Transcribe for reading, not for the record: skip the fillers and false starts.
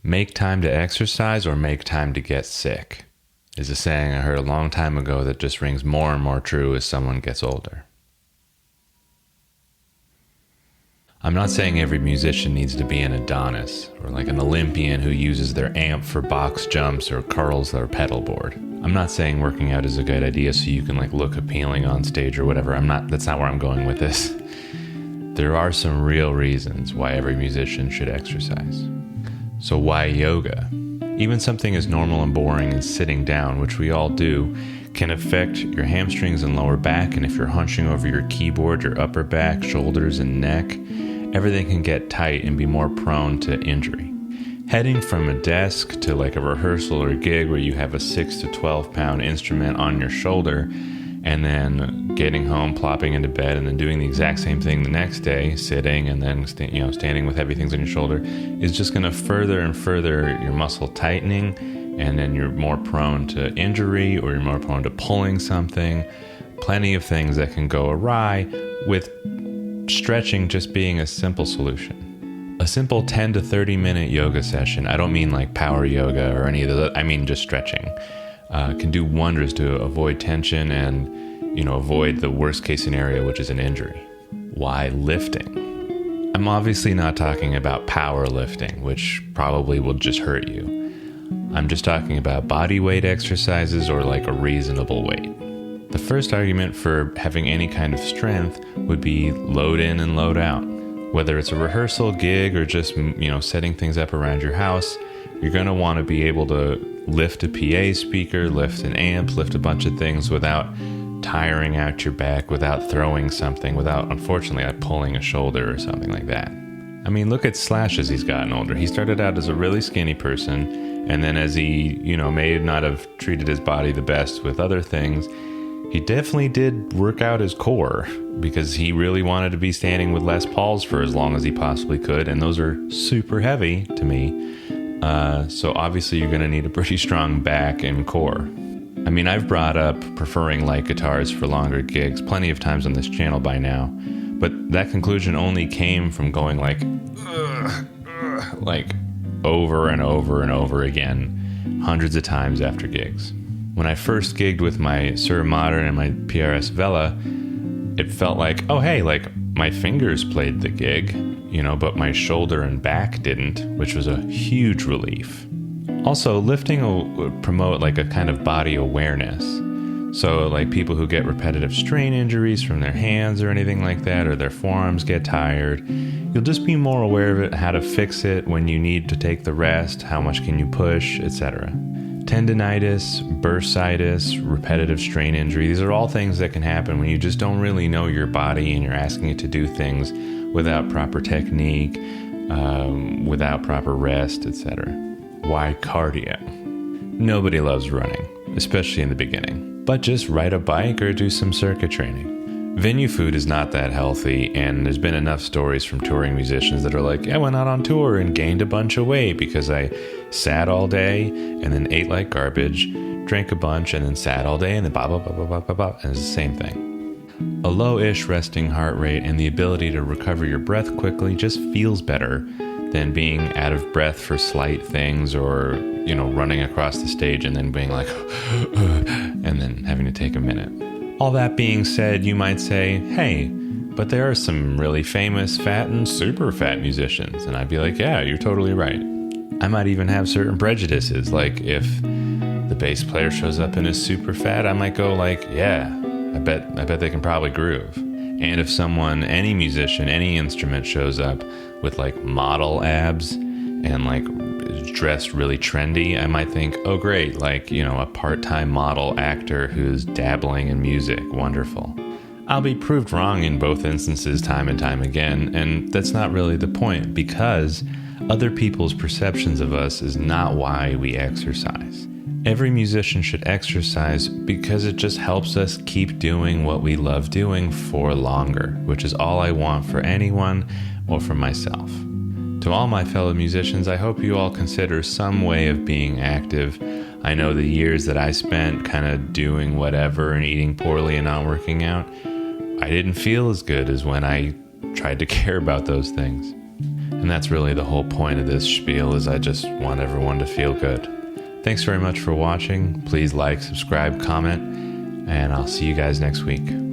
Make time to exercise or make time to get sick is a saying I heard a long time ago that just rings more and more true as someone gets older. I'm not saying every musician needs to be an Adonis or like an Olympian who uses their amp for box jumps or curls their pedal board. I'm not saying working out is a good idea so you can like look appealing on stage or whatever. That's not where I'm going with this. There are some real reasons why every musician should exercise. So why yoga? Even something as normal and boring as sitting down, which we all do, can affect your hamstrings and lower back, and if you're hunching over your keyboard, your upper back, shoulders, and neck, everything can get tight and be more prone to injury. Heading from a desk to like a rehearsal or a gig where you have a 6 to 12 pound instrument on your shoulder, and then getting home, plopping into bed, and then doing the exact same thing the next day, sitting and then standing with heavy things on your shoulder, is just going to further and further your muscle tightening, and then you're more prone to injury or you're more prone to pulling something. Plenty of things that can go awry with stretching just being a simple solution. A simple 10 to 30 minute yoga session, I don't mean like power yoga or any of that, I mean just stretching, can do wonders to avoid tension and, avoid the worst case scenario, which is an injury. Why lifting? I'm obviously not talking about power lifting, which probably will just hurt you. I'm just talking about body weight exercises or like a reasonable weight. The first argument for having any kind of strength would be load in and load out. Whether it's a rehearsal, gig, or just, setting things up around your house, you're going to want to be able to lift a PA speaker, lift an amp, lift a bunch of things without tiring out your back, without throwing something, without, unfortunately, pulling a shoulder or something like that. I mean, look at Slash as he's gotten older. He started out as a really skinny person, and then as he, may not have treated his body the best with other things, he definitely did work out his core because he really wanted to be standing with Les Pauls for as long as he possibly could, and those are super heavy to me. So obviously you're going to need a pretty strong back and core. I mean, I've brought up preferring light guitars for longer gigs plenty of times on this channel by now, but that conclusion only came from going like over and over and over again, hundreds of times after gigs. When I first gigged with my Sir Modern and my PRS Vela, it felt like, oh hey, like my fingers played the gig, but my shoulder and back didn't, which was a huge relief. Also, lifting will promote like a kind of body awareness. So like people who get repetitive strain injuries from their hands or anything like that, or their forearms get tired, you'll just be more aware of it, how to fix it, when you need to take the rest, how much can you push, etc. Tendinitis, bursitis, repetitive strain injury, these are all things that can happen when you just don't really know your body and you're asking it to do things without proper technique, without proper rest, etc. Why cardio? Nobody loves running, especially in the beginning, but just ride a bike or do some circuit training. Venue food is not that healthy, and there's been enough stories from touring musicians that are like, I went out on tour and gained a bunch of weight because I sat all day and then ate like garbage, drank a bunch and then sat all day and then blah, blah, blah, blah, blah, blah, blah, and it's the same thing. A low-ish resting heart rate and the ability to recover your breath quickly just feels better than being out of breath for slight things or, running across the stage and then being like, and then having to take a minute. All that being said, you might say, hey, but there are some really famous fat and super fat musicians. And I'd be like, yeah, you're totally right. I might even have certain prejudices. Like if the bass player shows up and is super fat, I might go like, yeah, I bet they can probably groove. And if someone, any musician, any instrument shows up with like model abs and like dressed really trendy, I might think, oh great, like, a part-time model actor who's dabbling in music, wonderful. I'll be proved wrong in both instances time and time again, and that's not really the point, because other people's perceptions of us is not why we exercise. Every musician should exercise because it just helps us keep doing what we love doing for longer, which is all I want for anyone or for myself. To all my fellow musicians, I hope you all consider some way of being active. I know the years that I spent kind of doing whatever and eating poorly and not working out, I didn't feel as good as when I tried to care about those things. And that's really the whole point of this spiel, is I just want everyone to feel good. Thanks very much for watching. Please like, subscribe, comment, and I'll see you guys next week.